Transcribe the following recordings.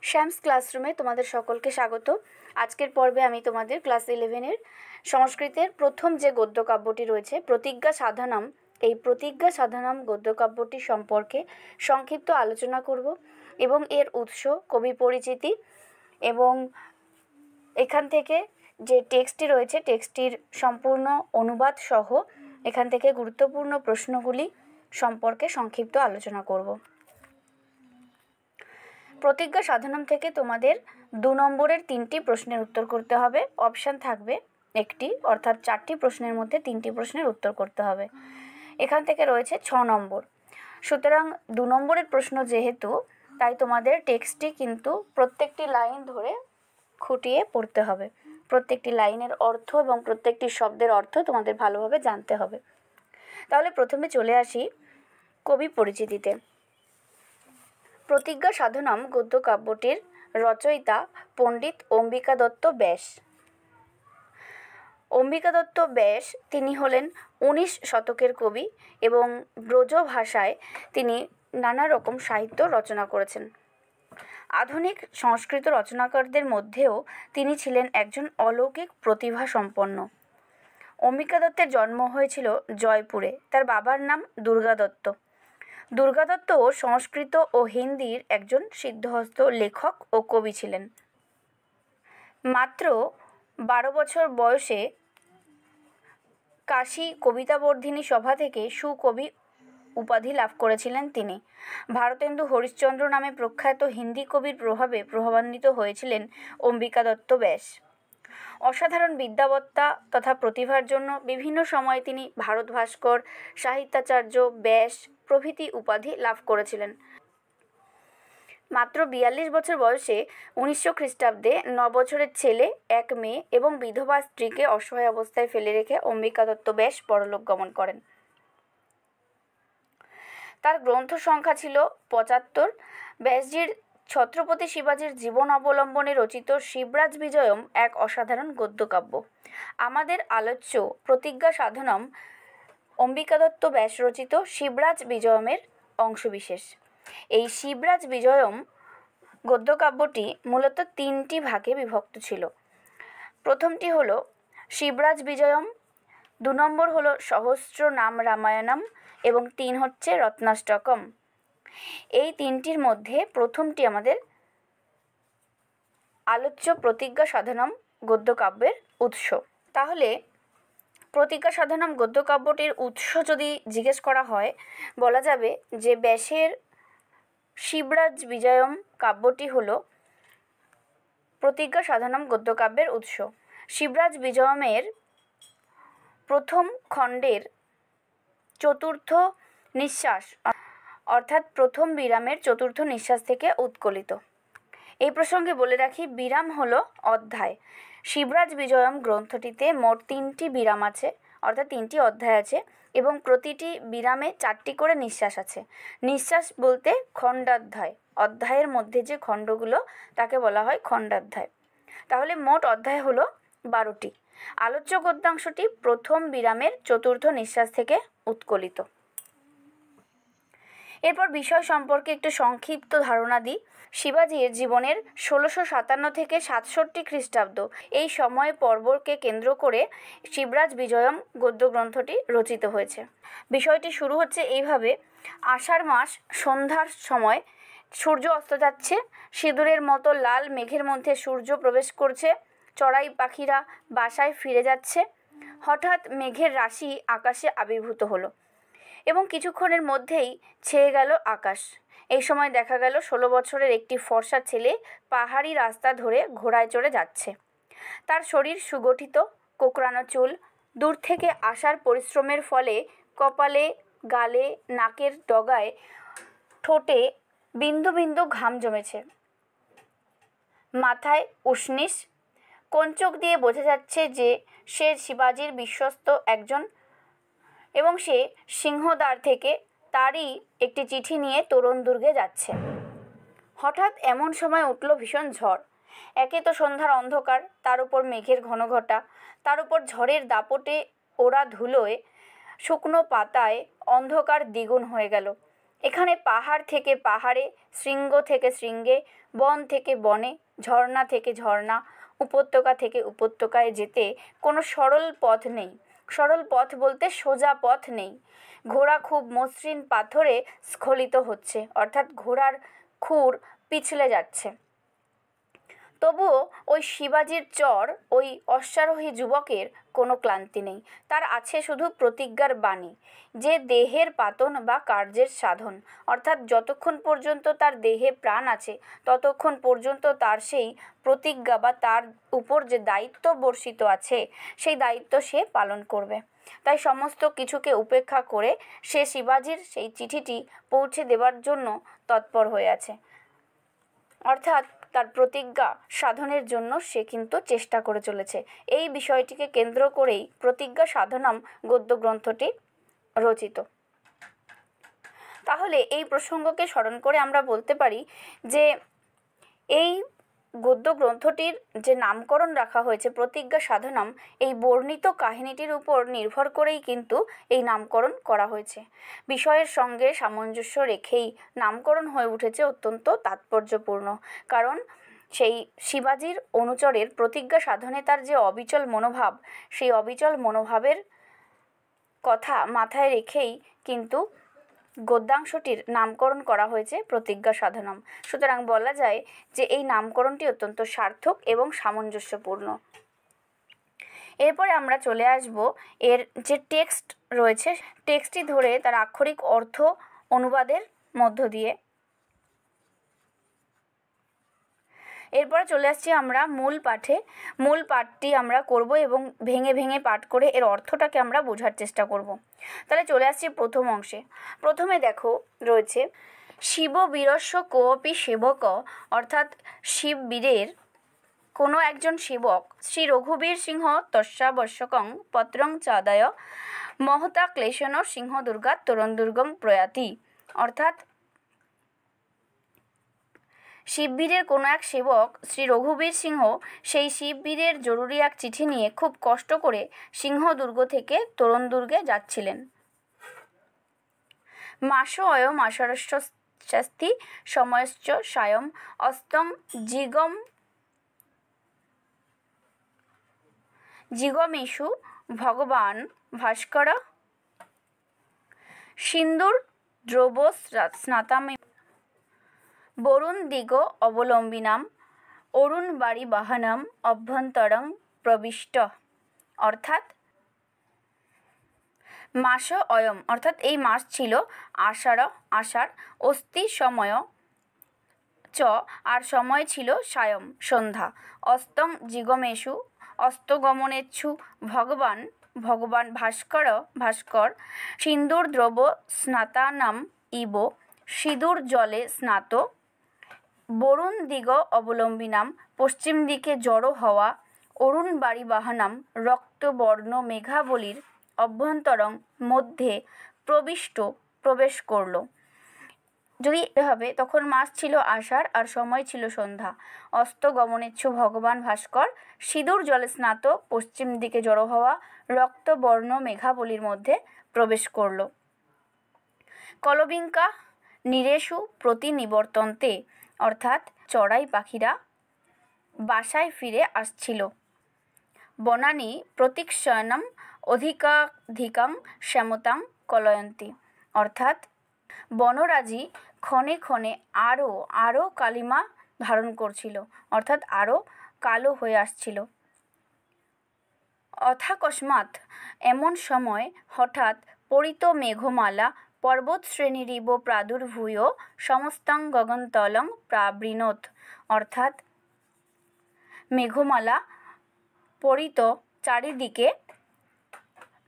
শ্যামস ক্লাসরুমে তোমাদের সকলকে স্বাগত। আজকের পর্বে আমি তোমাদের ক্লাস 11-এর সংস্কৃতের প্রথম যে গদ্যকাব্যটি রয়েছে প্রতিজ্ঞা সাধনম, এই প্রতিজ্ঞা সাধনম গদ্যকাব্যটি সম্পর্কে সংক্ষিপ্ত আলোচনা করব এবং এর উৎস, কবি পরিচিতি এবং এখান থেকে যে টেক্সটটি রয়েছে টেক্সটটির সম্পূর্ণ অনুবাদ সহ এখান থেকে গুরুত্বপূর্ণ প্রশ্নগুলি সম্পর্কে সংক্ষিপ্ত আলোচনা করব। প্রতিজ্ঞা সাধনম থেকে তোমাদের 2 নম্বরের 3টি প্রশ্নের উত্তর করতে হবে। অপশান থাকবে একটি, অর্থাৎ 4টি প্রশ্নের মধ্যে 3টি প্রশ্নের উত্তর করতে হবে। এখান থেকে রয়েছে 6 নম্বর। সুতরাং 2 নম্বরের প্রশ্ন যেহেতু, তাই তোমাদের টেক্সটটি কিন্তু প্রত্যেকটি লাইন ধরে খুঁটিয়ে পড়তে হবে। প্রত্যেকটি লাইনের অর্থ এবং প্রত্যেকটি শব্দের অর্থ তোমাদের ভালোভাবে জানতে হবে। তাহলে প্রথমে চলে আসি কবি পরিচিতিতে। প্রতিজ্ঞা সাধনম গদ্যকাব্যটির রচয়িতা পণ্ডিত অম্বিকা দত্ত ব্যাস। অম্বিকা দত্ত ব্যাস তিনি হলেন 19 শতকের কবি এবং ব্রজ ভাষায় তিনি নানা রকম সাহিত্য রচনা করেছেন। আধুনিক সংস্কৃত রচনাকারদের মধ্যেও তিনি ছিলেন একজন অলৌকিক প্রতিভা সম্পন্ন। অম্বিকা দত্তের জন্ম হয়েছিল জয়পুরে। তার বাবার নাম দুর্গা দত্ত। দুর্গা দত্ত সংস্কৃত ও হিন্দির একজন সিদ্ধহস্ত লেখক ও কবি ছিলেন। মাত্র 12 বছর বয়সে কাশী কবিতাবর্ধিনী সভা থেকে সুকবি উপাধি লাভ করেছিলেন তিনি। ভারতেন্দু হরিশ্চন্দ্র নামে প্রখ্যাত হিন্দি কবির প্রভাবে প্রভাবান্বিত হয়েছিলেন অম্বিকা দত্ত ব্যাস। অসাধারণ বিদ্যাবত্তা তথা প্রতিভার জন্য বিভিন্ন সময়ে তিনি ভারত ভাস্কর, সাহিত্যাচার্য, ব্যাস প্রভৃতি উপাধি লাভ করেছিলেন। মাত্র 42 বছর বয়সে 1900 খ্রিস্টাব্দে 9 বছরের ছেলে, এক মেয়ে এবং বিধবা স্ত্রীকে অসহায় অবস্থায় ফেলে রেখে অম্বিকা দত্ত ব্যাস পরলোক গমন করেন। তার গ্রন্থ সংখ্যা ছিল 75। ব্যাসজির ছত্রপতি শিবাজির জীবন অবলম্বনে রচিত শিবরাজ বিজয়ম এক অসাধারণ গদ্যকাব্য। আমাদের আলোচ্য প্রতিজ্ঞা সাধনম অম্বিকা দত্ত ব্যাস রচিত শিবরাজ বিজয়মের অংশবিশেষ। এই শিবরাজ বিজয়ম গদ্যকাব্যটি মূলত 3টি ভাগে বিভক্ত ছিল। প্রথমটি হলো শিবরাজ বিজয়ম, 2 নম্বর হলো সহস্র নাম রামায়ণম এবং 3 হচ্ছে রত্নাষ্টকম। এই 3টির মধ্যে প্রথমটি আমাদের আলোচ্য প্রতিজ্ঞা সাধনম গদ্যকাব্যের উৎস। তাহলে প্রতিজ্ঞা সাধনম গদ্যকাব্যটির উৎস যদি জিজ্ঞেস করা হয়, বলা যাবে যে ব্যাসের শিবরাজ বিজয়ম কাব্যটি হলো প্রতিজ্ঞা সাধনম গদ্যকাব্যের উৎস। শিবরাজ বিজয়মের প্রথম খণ্ডের চতুর্থ নিঃশ্বাস, অর্থাৎ প্রথম বিরামের চতুর্থ নিঃশ্বাস থেকে উৎকলিত। এই প্রসঙ্গে বলে রাখি, বিরাম হলো অধ্যায়। শিবরাজ বিজয়ম গ্রন্থটিতে মোট 3টি বিরাম আছে, অর্থাৎ 3টি অধ্যায় আছে এবং প্রতিটি বিরামে 4টি করে নিঃশ্বাস আছে। নিঃশ্বাস বলতে খণ্ডাধ্যায়, অধ্যায়ের মধ্যে যে খণ্ডগুলো তাকে বলা হয় খণ্ডাধ্যায়। তাহলে মোট অধ্যায় হলো 12টি। আলোচ্য গদ্যাংশটি প্রথম বিরামের চতুর্থ নিঃশ্বাস থেকে উৎকলিত। এরপর বিষয় সম্পর্কে একটু সংক্ষিপ্ত ধারণা দিই। শিবাজির জীবনের 1657 থেকে 67 খ্রিস্টাব্দ এই সময় পর্বকে কেন্দ্র করে শিবরাজ বিজয়ম গদ্যগ্রন্থটি রচিত হয়েছে। বিষয়টি শুরু হচ্ছে এইভাবে: আষাঢ় মাস, সন্ধ্যার সময় সূর্য অস্ত যাচ্ছে, সিঁদুরের মতো লাল মেঘের মধ্যে সূর্য প্রবেশ করছে, চড়াই পাখিরা বাসায় ফিরে যাচ্ছে। হঠাৎ মেঘের রাশি আকাশে আবির্ভূত হলো এবং কিছুক্ষণের মধ্যেই ছেয়ে গেল আকাশ। এই সময় দেখা গেল 16 বছরের একটি ফর্সা ছেলে পাহাড়ি রাস্তা ধরে ঘোড়ায় চড়ে যাচ্ছে। তার শরীর সুগঠিত, কোঁকড়ানো চুল। দূর থেকে আসার পরিশ্রমের ফলে কপালে, গালে, নাকের ডগায়, ঠোঁটে বিন্দু বিন্দু ঘাম জমেছে। মাথায় উষ্ণিস। কোন চোখ দিয়ে বোঝা যাচ্ছে যে সে শিবাজির বিশ্বস্ত একজন এবং সে সিংহদ্বার থেকে তারই একটি চিঠি নিয়ে তোরণ দুর্গে যাচ্ছে। হঠাৎ এমন সময় উঠল ভীষণ ঝড়। একে তো সন্ধ্যার অন্ধকার, তার উপর মেঘের ঘনঘটা, তার উপর ঝড়ের দাপটে ওড়া ধুলোয় শুকনো পাতায় অন্ধকার দ্বিগুণ হয়ে গেল। এখানে পাহাড় থেকে পাহাড়ে, শৃঙ্গ থেকে শৃঙ্গে, বন থেকে বনে, ঝর্ণা থেকে ঝর্ণা, উপত্যকা থেকে উপত্যকায় যেতে কোনো সরল পথ নেই। সরল পথ বলতে সোজা পথ নেই। ঘোড়া খুব মসৃণ পাথরে স্খলিত হচ্ছে, অর্থাৎ ঘোড়ার খুর পিছলে যাচ্ছে। তবুও ওই শিবাজির চর, ওই অশ্বারোহী যুবকের কোনো ক্লান্তি নেই। তার আছে শুধু প্রতিজ্ঞার বাণী, যে দেহের পাতন বা কার্যের সাধন, অর্থাৎ যতক্ষণ পর্যন্ত তার দেহে প্রাণ আছে ততক্ষণ পর্যন্ত তার সেই প্রতিজ্ঞা বা তার উপর যে দায়িত্ব বর্ষিত আছে সেই দায়িত্ব সে পালন করবে। তাই সমস্ত কিছুকে উপেক্ষা করে সে শিবাজির সেই চিঠিটি পৌঁছে দেওয়ার জন্য তৎপর হয়ে আছে, অর্থাৎ তার প্রতিজ্ঞা সাধনের জন্য সে কিন্তু চেষ্টা করে চলেছে। এই বিষয়টিকে কেন্দ্র করেই প্রতিজ্ঞা সাধনম গদ্যগ্রন্থটি রচিত। তাহলে এই প্রসঙ্গকে স্মরণ করে আমরা বলতে পারি যে এই গদ্যগ্রন্থটির যে নামকরণ রাখা হয়েছে প্রতিজ্ঞা সাধনম, এই বর্ণিত কাহিনীটির উপর নির্ভর করেই কিন্তু এই নামকরণ করা হয়েছে। বিষয়ের সঙ্গে সামঞ্জস্য রেখেই নামকরণ হয়ে উঠেছে অত্যন্ত তাৎপর্যপূর্ণ। কারণ সেই শিবাজির অনুচরের প্রতিজ্ঞা সাধনে তার যে অবিচল মনোভাব, সেই অবিচল মনোভাবের কথা মাথায় রেখেই কিন্তু গদ্যাংশটির নামকরণ করা হয়েছে প্রতিজ্ঞা সাধনম। সুতরাং বলা যায় যে এই নামকরণটি অত্যন্ত সার্থক এবং সামঞ্জস্যপূর্ণ। এরপরে আমরা চলে আসব এর যে টেক্সট রয়েছে, টেক্সটটি ধরে তার আক্ষরিক অর্থ অনুবাদের মধ্য দিয়ে। এরপরে চলে আসছি আমরা মূল পাঠে। মূল পাঠটি আমরা করব এবং ভেঙে ভেঙে পাঠ করে এর অর্থটাকে আমরা বোঝার চেষ্টা করব। তাহলে চলে আসছি প্রথম অংশে। প্রথমে দেখো রয়েছে শিববীরস্য কোপি সেবক, অর্থাৎ শিববীরের কোনো একজন সেবক শ্রী রঘুবীর সিংহ তস্যাবশ্যকং পত্রং চাদায় মহতা ক্লেশন সিংহ দুর্গা তরুণদুর্গং প্রয়াতি, অর্থাৎ শিববীরের কোনো এক সেবক শ্রী রঘুবীর সিংহ সেই শিববীরের জরুরি এক চিঠি নিয়ে খুব কষ্ট করে সিংহদুর্গ থেকে তরুণদুর্গে যাচ্ছিলেন। মাস অয়ম আষাঢ়স্য শাস্তি সময়শ্চ সায়ম অস্তং জিগমেষু ভগবান ভাস্কর সিন্দুর দ্রব স্নাতামি বরুণ দিগ অবলম্বিনাম অরুণ বাড়ি বাহানাম অভ্যন্তরং প্রবিষ্ট, অর্থাৎ মাস অয়ম, অর্থাৎ এই মাস ছিল আষাঢ়, অস্তি সময় চ, আর সময় ছিল সায়ম সন্ধ্যা, অস্তং জিগমেষু অস্তগমনেচ্ছু ভগবান ভাস্কর সিন্দুর দ্রব স্নাতানাম ইব সিঁদুর জলে স্নাত বরুণ দিগ অবলম্বিনাম পশ্চিম দিকে জড়ো হওয়া অরুণ বাড়ি বাহানাম রক্তবর্ণ মেঘাবলীর অভ্যন্তরং মধ্যে প্রবেশ করল। যদি হবে তখন মাস ছিল আষাঢ় আর সময় ছিল সন্ধ্যা, অস্ত গমনেচ্ছু ভগবান ভাস্কর সিঁদুর জলে স্নাত পশ্চিম দিকে জড়ো হওয়া রক্তবর্ণ মেঘাবলীর মধ্যে প্রবেশ করল। কলবিঙ্কা নিরেষু প্রতি নিবর্তন্তে, অর্থাৎ চড়াই পাখিরা বাসায় ফিরে আসছিল। বনানি প্রতীক্ষণম অধিকাধিকাং শ্যামতাং কলয়ন্তী, অর্থাৎ বনরাজি ক্ষণে ক্ষণে আরও কালিমা ধারণ করছিল, অর্থাৎ আরও কালো হয়ে আসছিল। অথাকস্মাৎ, এমন সময় হঠাৎ পরিত মেঘমালা পর্বতশ্রেণীরিব প্রাদুর্ভূয় সমস্তং গগনতলং প্রাবৃণোত, অর্থাৎ মেঘমালা পরিত চারিদিকে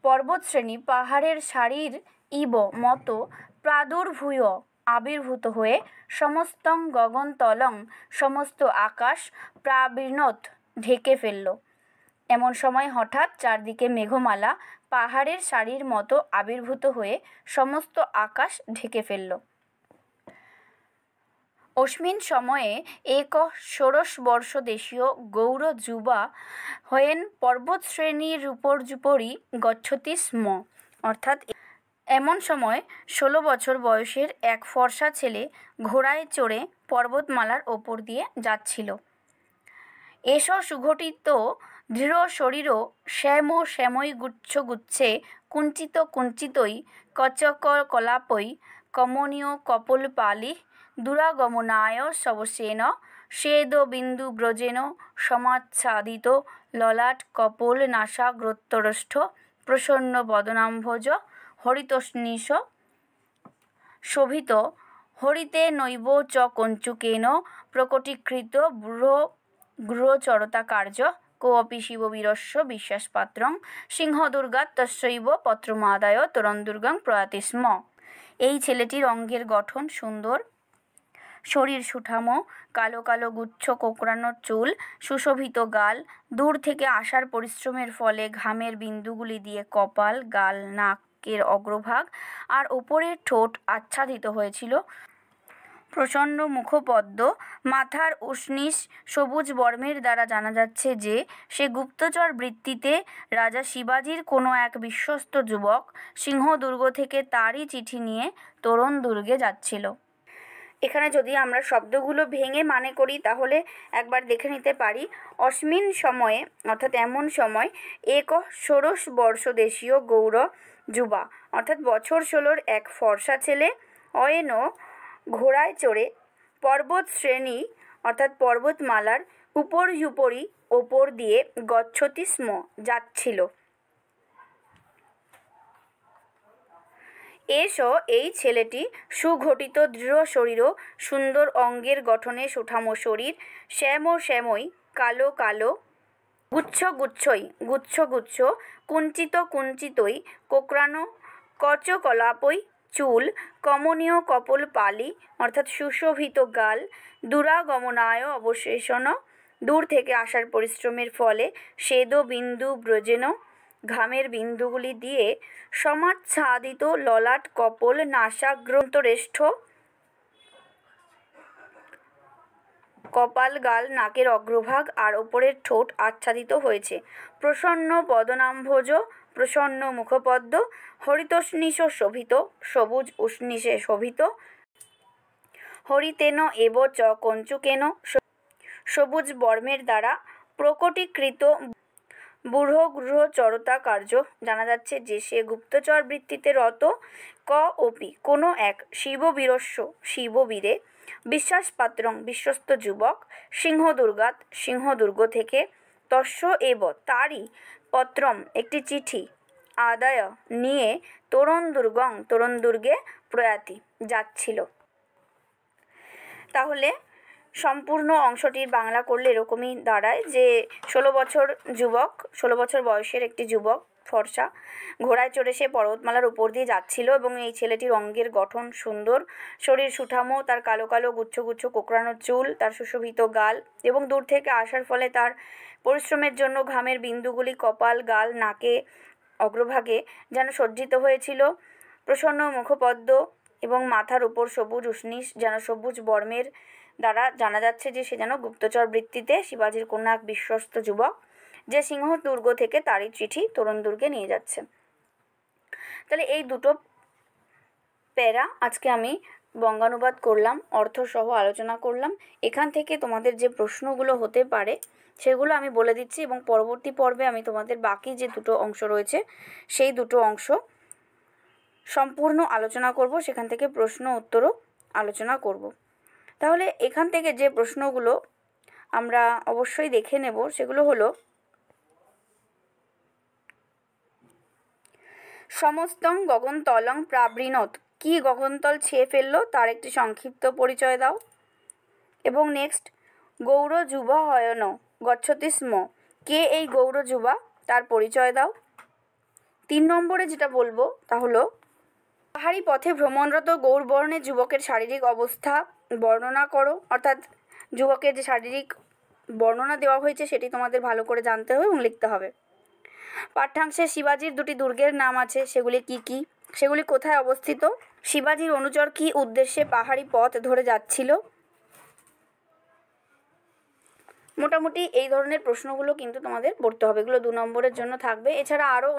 পর্বতশ্রেণী পাহাড়ের সারির ইব মতো প্রাদুর্ভূয় আবির্ভূত হয়ে সমস্তং গগনতলং সমস্ত আকাশ প্রাবৃণোত ঢেকে ফেলল। এমন সময় হঠাৎ চারদিকে মেঘমালা পাহাড়ের সারির মতো আবির্ভূত হয়ে সমস্ত আকাশ ঢেকে ফেলল। অস্মিন সময়ে এক ষোড়শবর্ষদেশীয় গৌর যুবা হয়েন পর্বতশ্রেণীর উপর্যুপরি গচ্ছতি স্ম, অর্থাৎ এমন সময় 16 বছর বয়সের এক ফর্সা ছেলে ঘোড়ায় চড়ে পর্বতমালার ওপর দিয়ে যাচ্ছিল। এস সুগঠিত দৃঢ় শরীরও শ্যাম শ্যামই গুচ্ছ গুচ্ছে কুঞ্চিত কুঞ্চিতই কচক কলাপৈ কমনীয় কপোলপালি দুরাগমনায় শবসেন শ্বেদ বিন্দু ব্রজেন সমাচ্ছাদিত ললাট কপোল নাসাগ্রোত্তরষ্ঠ প্রসন্ন বদনাম্ভোজ হরিতস্নিশ শোভিত হরিতে নৈব চ কঞ্চুকেন প্রকটীকৃত গৃহচরতা কার্য কোপি শিববীরস্য বিশ্বাসপাত্রং সিংহদুর্গাৎ তস্যৈব পত্রমাদায় তরণদুর্গাং প্রয়াতি স্ম। এই ছেলেটির অঙ্গের গঠন সুন্দর, শরীর সুঠামো, কালো কালো গুচ্ছ কোঁকড়ানো চুল, সুশোভিত গাল, দূর থেকে আসার পরিশ্রমের ফলে ঘামের বিন্দুগুলি দিয়ে কপাল, গাল, নাকের অগ্রভাগ আর ওপরের ঠোঁট আচ্ছাদিত হয়েছিল। প্রসন্ন মুখপদ্ম, মাথার উষ্ণিস সবুজ বর্মের দ্বারা জানা যাচ্ছে যে সে গুপ্তচর বৃত্তিতে রাজা শিবাজির কোনো এক বিশ্বস্ত যুবক সিংহদুর্গ থেকে তারই চিঠি নিয়ে তোরণ দুর্গে যাচ্ছিল। এখানে যদি আমরা শব্দগুলো ভেঙে মানে করি তাহলে একবার দেখে নিতে পারি। অস্মিন সময়ে অর্থাৎ এমন সময় এক ষোড়শ বর্ষ দেশীয় গৌর যুবা অর্থাৎ বছর 16 এক ফর্সা ছেলে অয়েন ঘোড়ায় চড়ে পর্বত শ্রেণী অর্থাৎ পর্বতমালার উপর্যুপরি ওপর দিয়ে গচ্ছতি স্ম যাচ্ছিল। এসো এই ছেলেটি সুগঠিত দৃঢ় শরীর ও সুন্দর অঙ্গের গঠনে সুঠামো শরীর, শ্যাম শ্যামই কালো কালো গুচ্ছ গুচ্ছই গুচ্ছ গুচ্ছ কুঞ্চিত কুঞ্চিতই কোঁকড়ানো কচকলাপই চুল, কমনীয় কপোল পালি অর্থাৎ সুশোভিত গাল, দুরাগমনায় অবশেষণ দূর থেকে আসার পরিশ্রমের ফলে শ্বেদ বিন্দু ব্রজেন ঘামের বিন্দুগুলি দিয়ে সমাচ্ছাদিত ললাট কপোল নাসাগ্রন্তরেষ্ঠ কপাল, গাল, নাকের অগ্রভাগ আর ওপরের ঠোঁট আচ্ছাদিত হয়েছে। প্রসন্ন বদনাম্ভোজ, প্রসন্ন মুখপদ্ম, হরিতস্নিশ শোভিত, সবুজ উষ্ণিসে শোভিত, হরিতেন এব চ কঞ্চুকেন সবুজ বর্মের দ্বারা প্রকটীকৃত গৃহচরতা কার্য জানা যাচ্ছে যে সে গুপ্তচর বৃত্তিতে রত। ওপি কোনো এক শিববীরস্য শিববীরে বিশ্বাসপাত্রং বিশ্বস্ত যুবক সিংহদুর্গাৎ সিংহদুর্গ থেকে তস্য এব তারই পত্রম একটি চিঠি আদায় নিয়ে তোরণ দুর্গে প্রয়াতি যাচ্ছিল। তাহলে সম্পূর্ণ অংশটির বাংলা করলে এরকমই দাঁড়ায় যে 16 বছর বয়সের একটি যুবক ফর্সা ঘোড়ায় চড়ে সে পর্বতমালার উপর দিয়ে যাচ্ছিল এবং এই ছেলেটির অঙ্গের গঠন সুন্দর, শরীর সুঠামো, তার কালো কালো গুচ্ছ গুচ্ছ কোঁকড়ানো চুল, তার সুশোভিত গাল এবং দূর থেকে আসার ফলে তার পরিশ্রমের জন্য ঘামের বিন্দুগুলি কপাল, গাল, নাকে অগ্রভাগে যেন সজ্জিত হয়েছিল। প্রসন্ন মুখপদ্ম এবং মাথার উপর সবুজ উষ্ণিস যেন সবুজ বর্মের দ্বারা জানা যাচ্ছে যে সে যেন গুপ্তচর বৃত্তিতে শিবাজির কোনো এক বিশ্বস্ত যুবক যে সিংহদুর্গ থেকে তারই চিঠি তোরণ দুর্গে নিয়ে যাচ্ছে। তাহলে এই দুটো প্যারা আজকে আমি বঙ্গানুবাদ করলাম, অর্থসহ আলোচনা করলাম। এখান থেকে তোমাদের যে প্রশ্নগুলো হতে পারে সেগুলো আমি বলে দিচ্ছি এবং পরবর্তী পর্বে আমি তোমাদের বাকি যে দুটো অংশ রয়েছে সেই দুটো অংশ সম্পূর্ণ আলোচনা করব, সেখান থেকে প্রশ্ন উত্তরও আলোচনা করব। তাহলে এখান থেকে যে প্রশ্নগুলো আমরা অবশ্যই দেখে নেব সেগুলো হলো সমস্তং গগনতলং প্রাবৃণত, কি গগনতল ছেয়ে ফেললো তার একটি সংক্ষিপ্ত পরিচয় দাও। এবং নেক্সট গৌরযুবা হয়ন গচ্ছতি স্ম, কে এই গৌরযুবা তার পরিচয় দাও। 3 নম্বরে যেটা বলবো তা হলো পাহাড়ি পথে ভ্রমণরত গৌরবর্ণের যুবকের শারীরিক অবস্থা বর্ণনা করো, অর্থাৎ যুবকের যে শারীরিক বর্ণনা দেওয়া হয়েছে সেটি তোমাদের ভালো করে জানতে হবে এবং লিখতে হবে। পাঠ্যাংশে শিবাজির দুটি দুর্গের নাম আছে, সেগুলি কি কি, সেগুলি কোথায় অবস্থিত, শিবাজির অনুচর কি উদ্দেশ্যে পাহাড়ি পথ ধরে যাচ্ছিল। মোটামুটি এই ধরনের প্রশ্নগুলো কিন্তু তোমাদের পড়তে হবে, এগুলো 2 নম্বরের জন্য থাকবে। এছাড়া আরও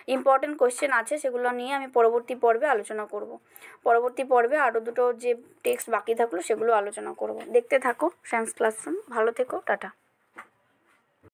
ইম্পর্টেন্ট কোয়েশ্চেন আছে, সেগুলো নিয়ে আমি পরবর্তী পর্বে আলোচনা করব। পরবর্তী পর্বে আরও দুটো যে টেক্সট বাকি থাকলো সেগুলো আলোচনা করব। দেখতে থাকো সায়েন্স ক্লাসরুম। ভালো থেকো, টাটা।